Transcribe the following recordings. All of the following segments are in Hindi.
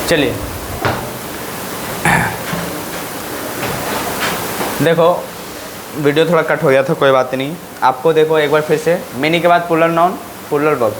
चलिए देखो वीडियो थोड़ा कट हो गया था, कोई बात नहीं। आपको देखो एक बार फिर से, मेनी के बाद puller noun puller verb.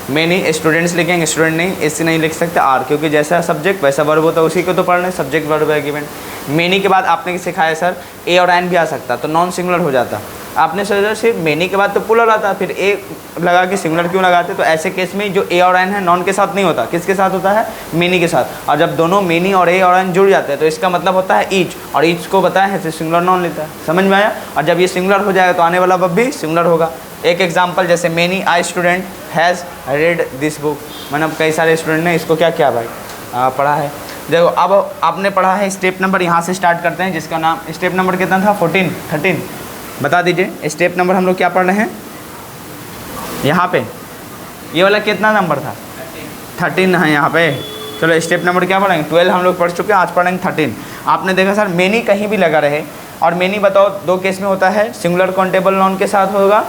Many students लिखेंगे, स्टूडेंट नहीं, इससे नहीं लिख सकते आर, क्योंकि जैसा सब्जेक्ट वैसा वर्ब होता है, उसी को तो पढ़ रहे हैं, सब्जेक्ट वर्ब एग्रीमेंट। मेनी के बाद आपने सिखाया सर ए और एन भी आ सकता, तो नॉन सिंगुलर हो जाता। आपने सोचा सिर्फ मेनी के बाद तो पुलर आता, फिर ए लगा के सिंगुलर क्यों लगाते? तो ऐसे केस में जो ए और एन है नॉन के साथ नहीं होता, किसके साथ होता है? मेनी के साथ। और जब दोनों मेनी और ए और एन जुड़ जाते हैं तो इसका मतलब होता है ईच, और ईच को बताया है तो सिंगुलर नॉन लेता है। समझ में आया? और जब ये सिंगुलर हो जाएगा तो आने वाला वर्ब भी सिंगुलर होगा। एक एग्जाम्पल जैसे many I student has read this book, मतलब कई सारे स्टूडेंट ने इसको क्या किया भाई, पढ़ा है। देखो अब आपने पढ़ा है स्टेप नंबर, यहाँ से स्टार्ट करते हैं, जिसका नाम स्टेप नंबर कितना था? 13 बता दीजिए। स्टेप नंबर हम लोग क्या पढ़ रहे हैं यहाँ पे? ये वाला कितना नंबर था? 13 है यहाँ पे। चलो स्टेप नंबर क्या पढ़ेंगे? 12 हम लोग पढ़ चुके हैं, आज पढ़ेंगे 13। आपने देखा सर मेनी कहीं भी लगा रहे, और मेनी बताओ दो केस में होता है, सिंगुलर काउंटेबल नाउन के साथ होगा,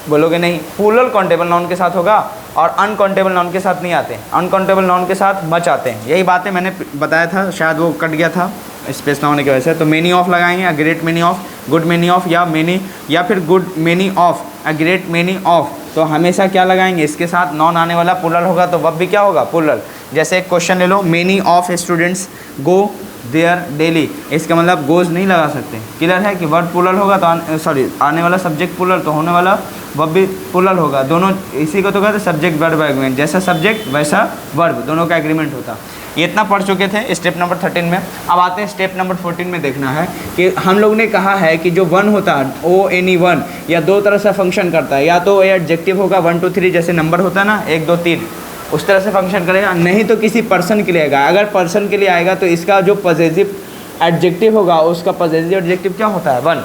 बोलोगे नहीं, प्लूरल काउंटेबल नाउन के साथ होगा, और अनकाउंटेबल नाउन के साथ नहीं आते, अनकाउंटेबल नाउन के साथ मच आते हैं। यही बातें मैंने बताया था, शायद वो कट गया था स्पेस ना होने की वजह से। तो मेनी ऑफ लगाएंगे, a great many of, good many of, या मेनी, या फिर good many of, a great many of. तो हमेशा क्या लगाएंगे? इसके साथ नॉन आने वाला प्लूरल होगा, तो वर्ब भी क्या होगा? प्लूरल। जैसे एक क्वेश्चन ले लो, many of students go there daily, इसका मतलब गोज नहीं लगा सकते। क्लियर है कि वर्ब प्लूरल होगा तो सॉरी आने वाला सब्जेक्ट प्लूरल, तो होने वाला वर्ब भी प्लूरल होगा। दोनों इसी को तो कहते हैं सब्जेक्ट वर्ब एग्रीमेंट, जैसा सब्जेक्ट वैसा वर्ब, दोनों का एग्रीमेंट होता। ये इतना पढ़ चुके थे स्टेप नंबर 13 में। अब आते हैं स्टेप नंबर 14 में। देखना है कि हम लोग ने कहा है कि जो वन होता है ओ एनी वन, या दो तरह से फंक्शन करता है, या तो एडजेक्टिव होगा 1 2 3 जैसे नंबर होता है ना 1 2 3, उस तरह से फंक्शन करेगा, नहीं तो किसी पर्सन के लिए आएगा। अगर पर्सन के लिए आएगा तो इसका जो पॉजेसिव एडजेक्टिव होगा उसका पॉजेसिव एडजेक्टिव क्या होता है? वन।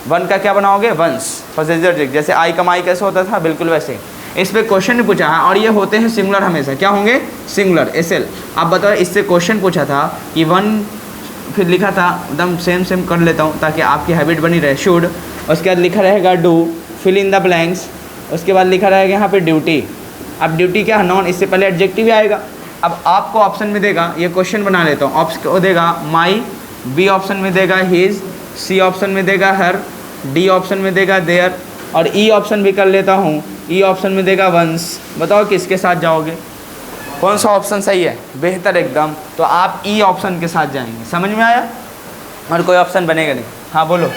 वन का क्या बनाओगे? One's, possessive adjective. जैसे आई कमाई कैसे होता था, बिल्कुल वैसे। इस पे क्वेश्चन पूछा है, और ये होते हैं सिंगुलर हमेशा। क्या होंगे? Singular, S L. आप बताओ, इससे क्वेश्चन पूछा था कि वन, फिर लिखा था एकदम सेम कर लेता हूँ ताकि आपकी हैबिट बनी रहे, शुड, उसके बाद लिखा रहेगा do, fill in the blanks, उसके बाद लिखा रहेगा यहाँ पे ड्यूटी। अब ड्यूटी क्या है? नॉन, इससे पहले एडजेक्टिव ही आएगा। अब आपको ऑप्शन में देगा, ये क्वेश्चन बना लेता हूँ, ऑप्शन को देगा माई, बी ऑप्शन में देगा हिज, सी ऑप्शन में देगा हर, डी ऑप्शन में देगा देयर, और ई ऑप्शन भी कर लेता हूँ, ई ऑप्शन में देगा वंस। बताओ किसके साथ जाओगे? कौन सा ऑप्शन सही है? बेहतर एकदम, तो आप ई ऑप्शन के साथ जाएंगे। समझ में आया? और कोई ऑप्शन बनेगा नहीं। हाँ बोलो,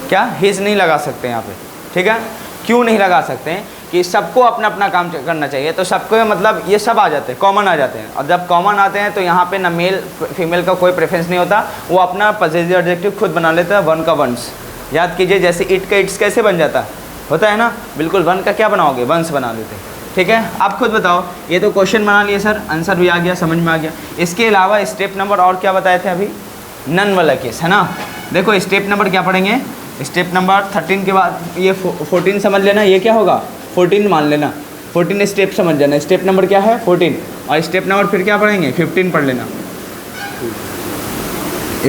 क्या हिज नहीं लगा सकते यहाँ पे? ठीक है, क्यों नहीं लगा सकते हैं? कि सबको अपना अपना काम करना चाहिए, तो सबको मतलब ये सब आ जाते हैं, कॉमन आ जाते हैं। और जब कॉमन आते हैं तो यहाँ पे ना मेल फीमेल का कोई प्रेफरेंस नहीं होता, वो अपना पॉजेसिव एडजेक्टिव खुद बना लेता है, वन का वंस। याद कीजिए, जैसे इट का इट्स कैसे बन जाता होता है ना, बिल्कुल वन का क्या बनाओगे? वंस बना लेते हैं। ठीक है, आप खुद बताओ। ये तो क्वेश्चन बना लिए सर, आंसर भी आ गया, समझ में आ गया। इसके अलावा स्टेप नंबर और क्या बताए थे अभी? नन वाला केस है ना। देखो स्टेप नंबर क्या पढ़ेंगे? स्टेप नंबर 13 के बाद ये 14 समझ लेना, ये क्या होगा? 14 मान लेना, 14 स्टेप समझ जाना। स्टेप नंबर क्या है? 14। और स्टेप नंबर फिर क्या पढ़ेंगे? 15 पढ़ लेना।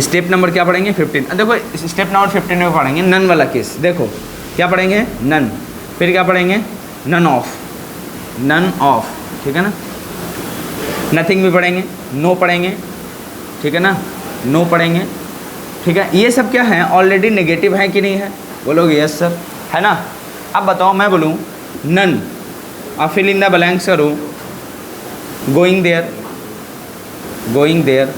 स्टेप नंबर क्या पढ़ेंगे? 15। देखो स्टेप नंबर 15 में पढ़ेंगे नन वाला केस। देखो क्या पढ़ेंगे? नन। फिर क्या पढ़ेंगे? नन ऑफ, नन ऑफ, ठीक है ना। नथिंग भी पढ़ेंगे, नो पढ़ेंगे, ठीक है ना, नो पढ़ेंगे, ठीक है। ये सब क्या है? ऑलरेडी नेगेटिव है कि नहीं है? बोलोगे यस सर, है ना। अब बताओ, मैं बोलूँ नन, और फिल इन द ब्लैंक्स करूँ गोइंग देयर, गोइंग देयर।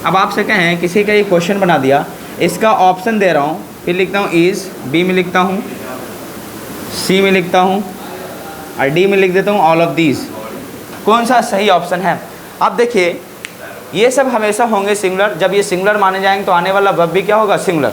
अब आपसे कहें किसी का ये क्वेश्चन बना दिया, इसका ऑप्शन दे रहा हूँ, फिर लिखता हूँ इज़, बी में लिखता हूँ, सी में लिखता हूँ, और डी में लिख देता हूँ ऑल ऑफ दीज। कौन सा सही ऑप्शन है? अब देखिए, ये सब हमेशा होंगे सिंगुलर। जब ये सिंगुलर माने जाएंगे तो आने वाला वर्ब भी क्या होगा? सिंगुलर,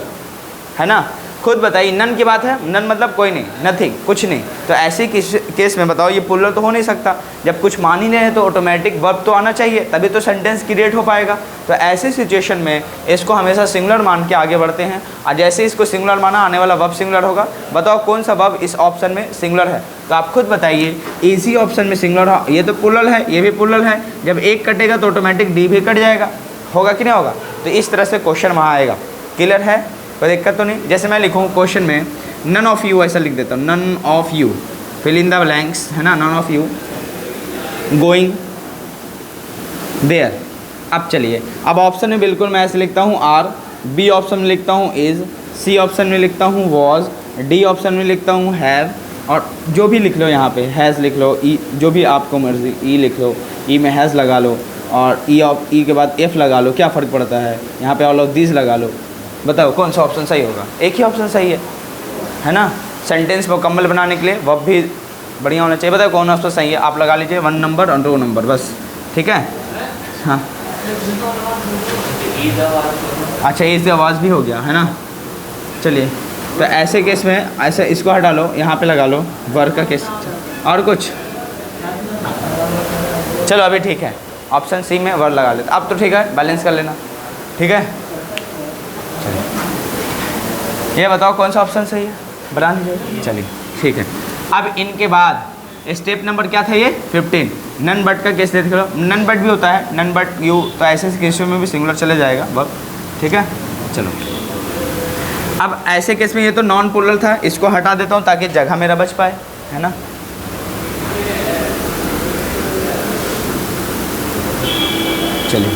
है ना। खुद बताइए, नन की बात है, नन मतलब कोई नहीं, नथिंग, कुछ नहीं। तो ऐसे केस में बताओ ये प्लूरल तो हो नहीं सकता। जब कुछ मान ही नहीं है तो ऑटोमेटिक वर्ब तो आना चाहिए, तभी तो सेंटेंस क्रिएट हो पाएगा। तो ऐसी सिचुएशन में इसको हमेशा सिंगुलर मान के आगे बढ़ते हैं, और जैसे इसको सिंगुलर माना आने वाला वर्ब सिंगुलर होगा। बताओ कौन सा वर्ब इस ऑप्शन में सिंगुलर है? तो आप खुद बताइए, इसी ऑप्शन में सिंगुलर हो। ये तो प्लूरल है, ये भी प्लूरल है। जब एक कटेगा तो ऑटोमेटिक डी भी कट जाएगा, होगा कि नहीं होगा? तो इस तरह से क्वेश्चन वहाँ आएगा। क्लियर है? कोई दिक्कत तो नहीं। जैसे मैं लिखूँ क्वेश्चन में नन ऑफ यू, ऐसा लिख देता हूँ, none of you, fill in the blanks, है ना, none of you going there. अब चलिए, अब ऑप्शन में बिल्कुल मैं ऐसे लिखता हूँ आर, बी ऑप्शन में लिखता हूँ इज़, सी ऑप्शन में लिखता हूँ वॉज, डी ऑप्शन में लिखता हूँ हैव, और जो भी लिख लो यहाँ पे हैज़ लिख लो, ई जो भी आपको मर्जी, ई लिख लो, ई में हैज़ लगा लो, और ई के बाद एफ लगा लो, क्या फ़र्क पड़ता है, यहाँ पे ऑल ऑफ दीज लगा लो। बताओ कौन सा ऑप्शन सही होगा? एक ही ऑप्शन सही है ना। सेंटेंस मुकम्मल बनाने के लिए वर्ब भी बढ़िया होना चाहिए। बताओ कौन ऑप्शन सही है? आप लगा लीजिए 1 नंबर और 2 नंबर बस, ठीक है। हाँ अच्छा, इस आवाज़ भी हो गया है ना। चलिए, तो ऐसे केस में ऐसे इसको हटा लो, यहाँ पे लगा लो वर्क का केस। और कुछ? चलो अभी ठीक है, ऑप्शन सी में वर्क लगा लेते। अब तो ठीक है, बैलेंस कर लेना, ठीक है। चलिए, ये बताओ कौन सा ऑप्शन सही है, बना लीजिए। चलिए ठीक है। अब इनके बाद स्टेप नंबर क्या था ये 15, नन बट का केस देख लो। नन बट भी होता है, नन बट यू, तो ऐसे केसों में भी सिंगुलर चले जाएगा वर्ब, ठीक है। चलो, अब ऐसे केस में ये तो नॉन प्लूरल था, इसको हटा देता हूँ ताकि जगह मेरा बच पाए, है ना। चलिए,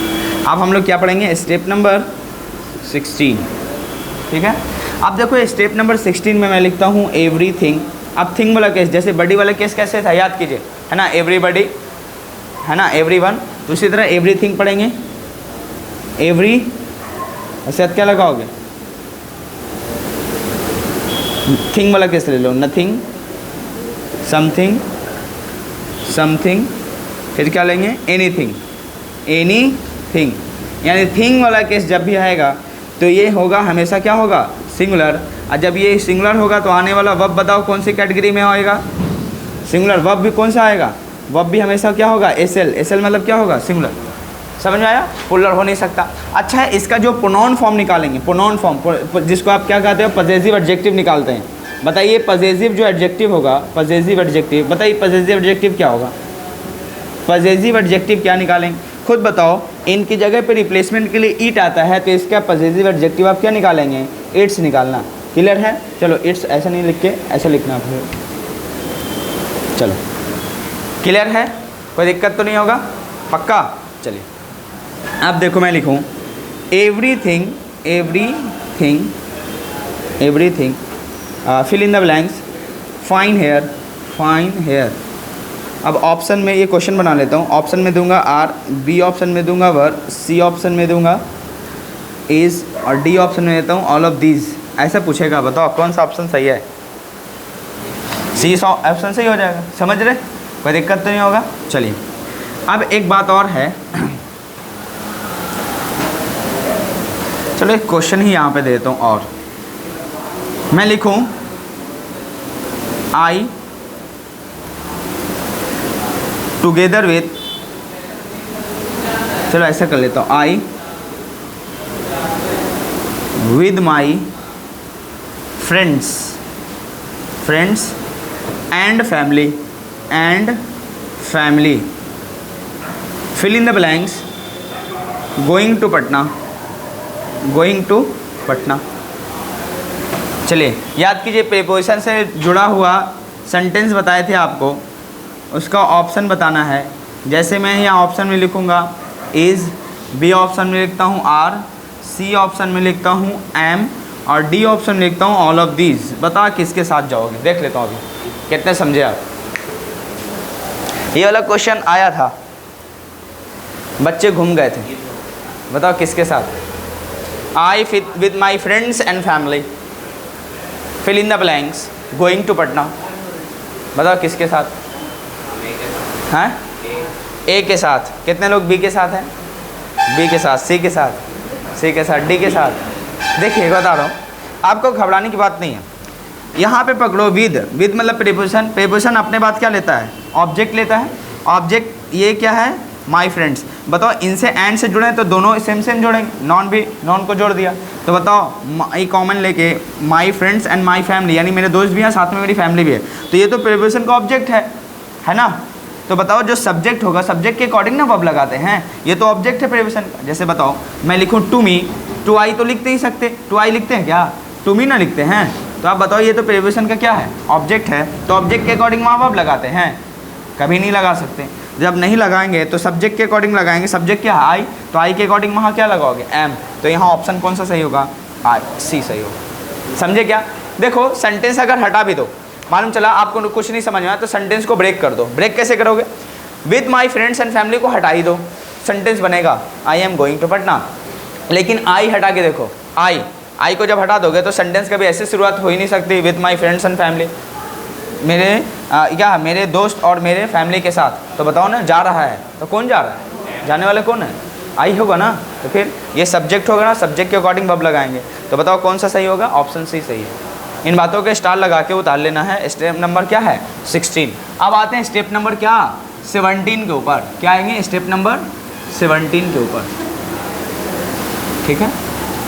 अब हम लोग क्या पढ़ेंगे, स्टेप नंबर 16, ठीक है। अब देखो स्टेप नंबर 16 में मैं लिखता हूँ एवरीथिंग। अब थिंग वाला केस, जैसे बडी वाला केस कैसे था याद कीजिए, है ना, एवरीबडी, है ना, एवरीवन। तो इसी तरह एवरीथिंग पढ़ेंगे। एवरी ऐसे क्या लगाओगे, थिंग वाला केस ले लो, नथिंग, समथिंग, समथिंग, फिर क्या लेंगे, एनीथिंग, एनीथिंग। यानी थिंग वाला केस जब भी आएगा तो ये होगा हमेशा क्या होगा, सिंगुलर। और जब ये सिंगुलर होगा तो आने वाला वर्ब बताओ कौन सी कैटेगरी में आएगा, सिंगुलर। वर्ब भी कौन सा आएगा, वर्ब भी हमेशा क्या होगा, एसएल। एसएल मतलब क्या होगा, सिंगुलर। समझ में आया, प्लूरल हो नहीं सकता। अच्छा है, इसका जो प्रोनाउन फॉर्म निकालेंगे, प्रोनाउन फॉर्म जिसको आप क्या कहते हो, पजेसिव एडजेक्टिव निकालते हैं। बताइए पजेसिव जो एडजेक्टिव होगा, पजेसिव एडजेक्टिव, बताइए पजेसिव एडजेक्टिव क्या होगा, पजेसिव एडजेक्टिव क्या निकालेंगे, खुद बताओ। इनकी जगह पे रिप्लेसमेंट के लिए ईट आता है तो इसका पजेसिव एडजेक्टिव आप क्या निकालेंगे, इट्स निकालना। क्लियर है। चलो इट्स ऐसा नहीं लिख के ऐसा लिखना फिर। चलो क्लियर है, कोई दिक्कत तो नहीं होगा, पक्का। चलिए अब देखो मैं लिखूँ everything, everything, everything, fill in the blanks, fine here, fine here. अब ऑप्शन में ये क्वेश्चन बना लेता हूँ। ऑप्शन में दूंगा आर, बी ऑप्शन में दूंगा वर, सी ऑप्शन में दूंगा इज़, और डी ऑप्शन में देता हूँ ऑल ऑफ दीज। ऐसा पूछेगा, बताओ कौन सा ऑप्शन सही है। सी ऑप्शन सही हो जाएगा, समझ रहे, कोई दिक्कत तो नहीं होगा। चलिए अब एक बात और है, चलो एक क्वेश्चन ही यहाँ पे दे देता हूँ। और मैं लिखूँ आई टुगेदर विथ, चलो ऐसा कर लेता हूँ, I with my friends, friends and family, and family, fill in the blanks, going to Patna, going to Patna. चलिए याद कीजिए, प्रीपोजिशन से जुड़ा हुआ सेंटेंस बताए थे आपको, उसका ऑप्शन बताना है। जैसे मैं यहाँ ऑप्शन में लिखूँगा इज़, बी ऑप्शन में लिखता हूँ आर, सी ऑप्शन में लिखता हूँ एम, और डी ऑप्शन में लिखता हूँ ऑल ऑफ दीज। बता किसके साथ जाओगे, देख लेता हूँ अभी कितने समझे आप। ये वाला क्वेश्चन आया था, बच्चे घूम गए थे, बताओ किसके साथ। I with my friends and family, fill in the blanks, going to Patna. बताओ किसके साथ हैं, ए के साथ। कितने लोग बी के साथ हैं, बी के साथ, सी के साथ, सी के साथ, डी के साथ। देखिए बता रहा हूँ, आपको घबराने की बात नहीं है। यहाँ पे पकड़ो विद, विद मतलब प्रीपोजिशन। प्रीपोजिशन अपने बात क्या लेता है, ऑब्जेक्ट लेता है। ऑब्जेक्ट ये क्या है, माई फ्रेंड्स। बताओ इनसे एंड से जुड़े तो दोनों सेम सेम जोड़ेंगे, नॉन भी नॉन को जोड़ दिया तो बताओ माई कॉमन लेके माई फ्रेंड्स एंड माई फैमिली, यानी मेरे दोस्त भी हैं साथ में मेरी फैमिली भी है, तो ये तो प्रीपोजिशन का ऑब्जेक्ट है ना। तो बताओ जो सब्जेक्ट होगा, सब्जेक्ट के अकॉर्डिंग ना वर्ब लगाते हैं, ये तो ऑब्जेक्ट है प्रीपोजिशन का। जैसे बताओ मैं लिखूँ टू मी, टू आई तो लिखते ही सकते, टू आई लिखते हैं क्या, टू मी ना लिखते हैं। तो आप बताओ ये तो प्रीपोजिशन का क्या है, ऑब्जेक्ट है, तो ऑब्जेक्ट के अकॉर्डिंग वहाँ वर्ब लगाते हैं, कभी नहीं लगा सकते। जब नहीं लगाएंगे तो सब्जेक्ट के अकॉर्डिंग लगाएंगे। सब्जेक्ट क्या है? आई, तो आई के अकॉर्डिंग वहाँ क्या लगाओगे? एम। तो यहाँ ऑप्शन कौन सा सही होगा? आई, सी सही होगा। समझे क्या? देखो सेंटेंस अगर हटा भी दो, मालूम चला आपको कुछ नहीं समझ में आया तो सेंटेंस को ब्रेक कर दो। ब्रेक कैसे करोगे? With my friends and family को हटा ही दो, सेंटेंस बनेगा I am going to Patna. लेकिन आई हटा के देखो, आई को जब हटा दोगे तो सेंटेंस कभी ऐसे शुरुआत हो ही नहीं सकती, with my friends and family, मेरे दोस्त और मेरे फैमिली के साथ। तो बताओ ना, जा रहा है तो कौन जा रहा है? जाने वाले कौन है? आई होगा ना। तो फिर ये सब्जेक्ट होगा ना, सब्जेक्ट के अकॉर्डिंग वर्ब लगाएंगे। तो बताओ कौन सा सही होगा? ऑप्शन सी सही है। इन बातों के स्टार लगा के उतार लेना है। स्टेप नंबर क्या है? 16। अब आते हैं स्टेप नंबर क्या? 17 के ऊपर। क्या आएंगे? स्टेप नंबर 17 के ऊपर। ठीक है,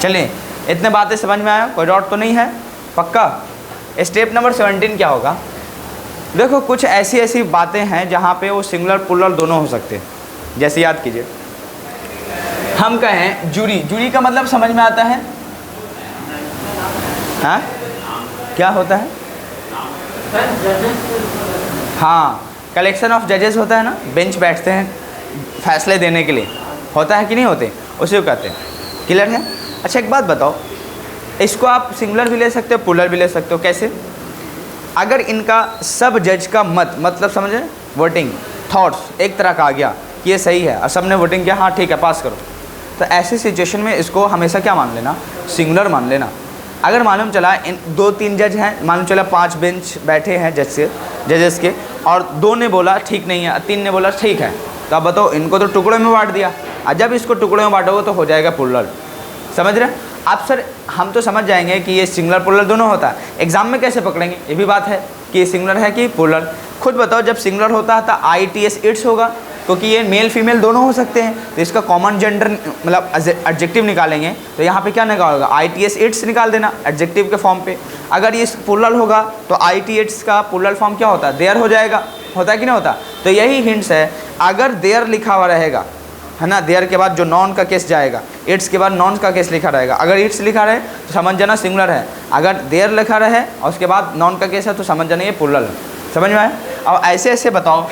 चलिए इतने बातें समझ में आया? कोई डाउट तो नहीं है? पक्का? स्टेप नंबर 17 क्या होगा? देखो कुछ ऐसी बातें हैं जहाँ पे वो सिंगुलर प्लूरल दोनों हो सकते हैं। जैसे याद कीजिए, हम कहें जूरी, जूरी का मतलब समझ में आता है? हाँ, क्या होता है? हाँ, कलेक्शन ऑफ जजेस होता है ना, बेंच बैठते हैं फैसले देने के लिए, होता है कि नहीं होते? उसी को कहते हैं। क्लियर है? अच्छा एक बात बताओ, इसको आप सिंगुलर भी ले सकते हो, प्लूरल भी ले सकते हो। कैसे? अगर इनका सब जज का मत, मतलब समझे, वोटिंग, थॉट्स एक तरह का आ गया कि ये सही है और सब ने वोटिंग किया, हाँ ठीक है पास करो, तो ऐसी सिचुएशन में इसको हमेशा क्या मान लेना? सिंगुलर मान लेना। अगर मालूम चला इन 2-3 जज हैं, मालूम चला 5 बेंच बैठे हैं जजेस के, और 2 ने बोला ठीक नहीं है, 3 ने बोला ठीक है, तो अब बताओ इनको तो टुकड़ों में बांट दिया, और जब इसको टुकड़ों में बांटोगे तो हो जाएगा प्लूरल। समझ रहे? आप सर हम तो समझ जाएंगे कि ये सिंगुलर प्लूरल दोनों होता है, एग्जाम में कैसे पकड़ेंगे? ये भी बात है कि ये सिंगुलर है कि प्लूरल। खुद बताओ, जब सिंगुलर होता है तो ITS इट्स होगा, क्योंकि ये मेल फीमेल दोनों हो सकते हैं, तो इसका कॉमन जेंडर मतलब एडजेक्टिव निकालेंगे तो यहाँ पे क्या निकालेगा? ITS इट्स निकाल देना एडजेक्टिव के फॉर्म पे। अगर ये प्लूरल होगा तो ITS का प्लूरल फॉर्म क्या होता है? देयर हो जाएगा। होता है कि नहीं होता? तो यही हिंट्स है। अगर देयर लिखा हुआ रहेगा, है ना, देयर के बाद जो नॉन का केस जाएगा, इट्स के बाद नॉन का केस लिखा रहेगा। अगर इट्स लिखा रहे तो समझ जाना सिंगुलर है, अगर देयर लिखा रहे और उसके बाद नॉन का केस है तो समझ जाना ये प्लूरल है। समझ में आया? अब ऐसे बताओ,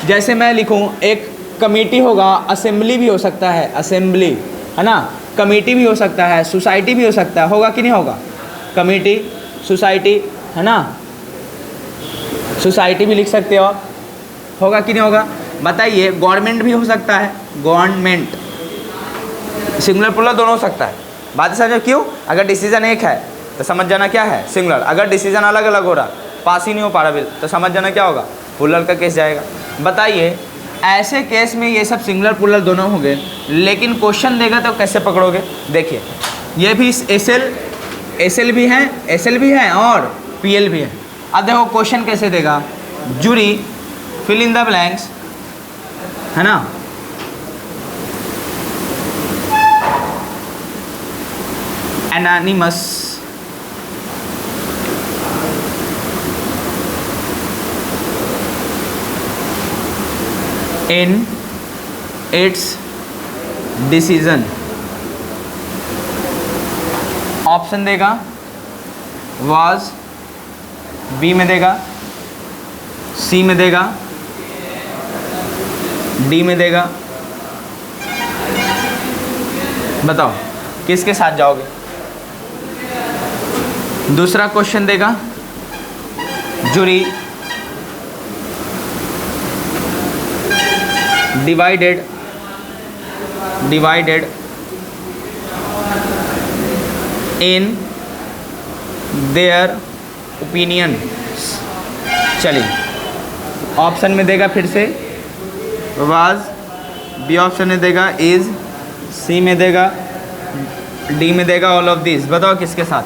जैसे मैं लिखूं एक कमेटी होगा, असेंबली भी हो सकता है, असेंबली है ना, कमेटी भी हो सकता है, सोसाइटी भी हो सकता है, होगा कि नहीं होगा? कमेटी, सोसाइटी, है ना, सोसाइटी भी लिख सकते हो, होगा कि नहीं होगा? बताइए। गवर्नमेंट भी हो सकता है, गवर्नमेंट, सिंगुलर प्लूरल दोनों हो सकता है। बात समझो क्यों? अगर डिसीजन एक है तो समझ जाना क्या है? सिंगुलर। अगर डिसीजन अलग अलग हो रहा, पास ही नहीं हो पा रहा बिल, तो समझ जाना क्या होगा? प्लूरल का केस जाएगा। बताइए ऐसे केस में ये सब सिंगुलर प्लूरल दोनों होंगे, लेकिन क्वेश्चन देगा तो कैसे पकड़ोगे? देखिए ये भी एसएल भी है और पीएल भी है। अब देखो क्वेश्चन कैसे देगा? Jury fill in the blanks, है ना, unanimous in its decision. Option देगा वाज, बी में देगा, सी में देगा, डी में देगा। बताओ किसके साथ जाओगे? दूसरा क्वेश्चन देगा jury divided in their opinion. चलिए ऑप्शन में देगा फिर से वाज, बी ऑप्शन में देगा इज, सी में देगा, डी में देगा ऑल ऑफ दिस। बताओ किसके साथ?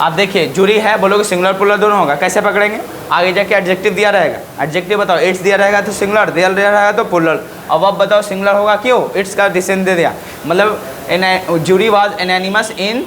आप देखिए जूरी है, बोलोगे सिंगुलर प्लूरल दोनों होगा, कैसे पकड़ेंगे? आगे जाके एडजेक्टिव दिया रहेगा, एडजेक्टिव बताओ, इट्स दिया रहेगा तो सिंगुलर, दिया रहेगा तो प्लूरल। अब बताओ सिंगुलर होगा क्यों? इट्स का डिसीजन दे दिया, मतलब jury was unanimous in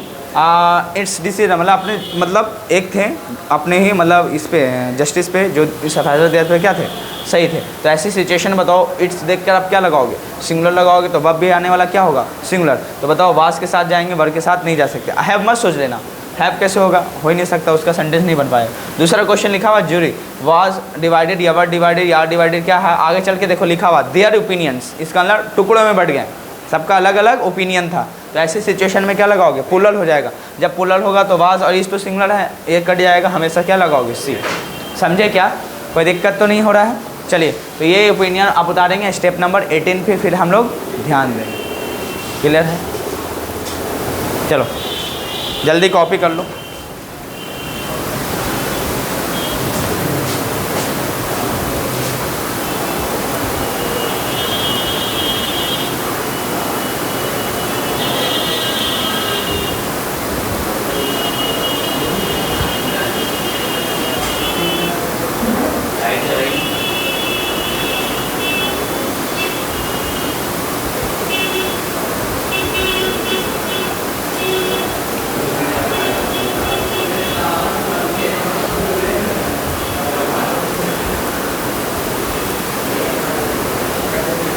its decision, मतलब अपने मतलब एक थे अपने ही मतलब इस पे जस्टिस पे जो इस फैसला दिया था क्या थे? सही थे। तो ऐसी सिचुएशन बताओ, इट्स देखकर आप क्या लगाओगे? सिंगुलर लगाओगे तो वर्ब भी आने वाला क्या होगा? सिंगुलर। तो बताओ वाज के साथ जाएंगे, वर्ब के साथ नहीं जा सकते। हैव मत सोच लेना, हैव कैसे होगा, हो ही नहीं सकता, उसका सेंटेंस नहीं बन पाएगा। दूसरा क्वेश्चन लिखा हुआ ज्यूरी वाज डिवाइडेड, या वर डिवाइडेड, या डिवाइडेड, क्या है आगे चल के देखो लिखा हुआ देयर ओपिनियंस, इसका मतलब टुकड़ों में बट गए, सबका अलग अलग ओपिनियन था। तो ऐसी सिचुएशन में क्या लगाओगे, प्लूरल हो जाएगा। जब प्लूरल होगा तो वाज और इज तो सिंगुलर है, एक कट जाएगा, हमेशा क्या लगाओगे, सी। समझे क्या, कोई दिक्कत तो नहीं हो रहा है। चलिए तो ये ओपिनियन आप उतारेंगे स्टेप नंबर 18 पे, फिर हम लोग ध्यान देंगे। क्लियर है, चलो जल्दी कॉपी कर लो।